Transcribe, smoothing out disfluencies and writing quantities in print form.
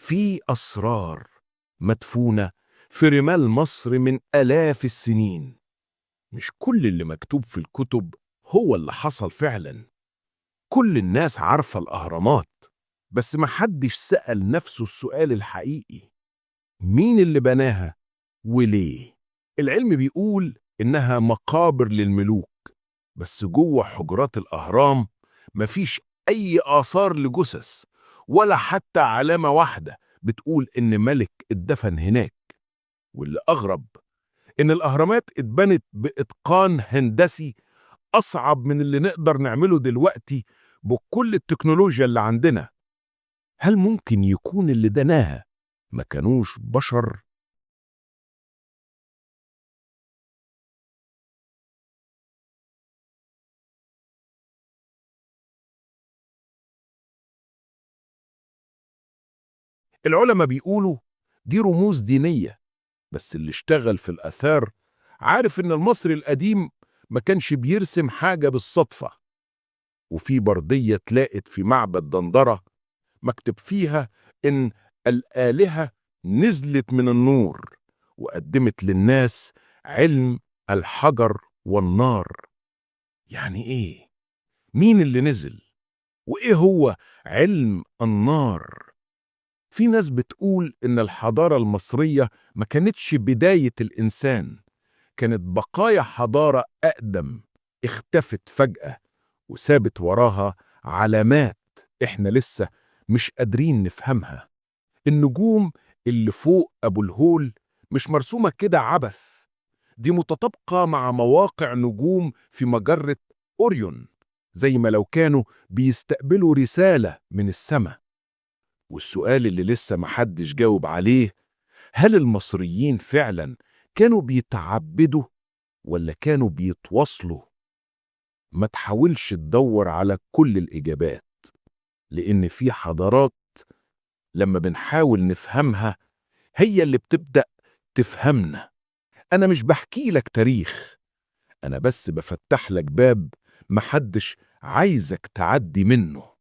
في أسرار مدفونة في رمال مصر من آلاف السنين. مش كل اللي مكتوب في الكتب هو اللي حصل فعلا. كل الناس عارفة الأهرامات، بس محدش سأل نفسه السؤال الحقيقي: مين اللي بناها وليه؟ العلم بيقول إنها مقابر للملوك، بس جوه حجرات الأهرام مفيش أي آثار لجثث، ولا حتى علامة واحدة بتقول إن ملك اتدفن هناك. واللي أغرب إن الأهرامات اتبنت بإتقان هندسي أصعب من اللي نقدر نعمله دلوقتي بكل التكنولوجيا اللي عندنا. هل ممكن يكون اللي بناها ما كانوش بشر؟ العلماء بيقولوا دي رموز دينية، بس اللي اشتغل في الآثار عارف إن المصري القديم ما كانش بيرسم حاجة بالصدفة. وفي بردية اتلاقت في معبد دندرة مكتب فيها إن الآلهة نزلت من النور وقدمت للناس علم الحجر والنار. يعني إيه؟ مين اللي نزل؟ وإيه هو علم النار؟ في ناس بتقول إن الحضارة المصرية ما كانتش بداية الإنسان، كانت بقايا حضارة أقدم اختفت فجأة وسابت وراها علامات إحنا لسه مش قادرين نفهمها. النجوم اللي فوق أبو الهول مش مرسومة كده عبث، دي متطابقة مع مواقع نجوم في مجرة أوريون، زي ما لو كانوا بيستقبلوا رسالة من السماء. والسؤال اللي لسه محدش جاوب عليه: هل المصريين فعلا كانوا بيتعبدوا ولا كانوا بيتواصلوا؟ ما تحاولش تدور على كل الإجابات، لأن في حضارات لما بنحاول نفهمها هي اللي بتبدأ تفهمنا. أنا مش بحكي لك تاريخ، أنا بس بفتح لك باب محدش عايزك تعدي منه.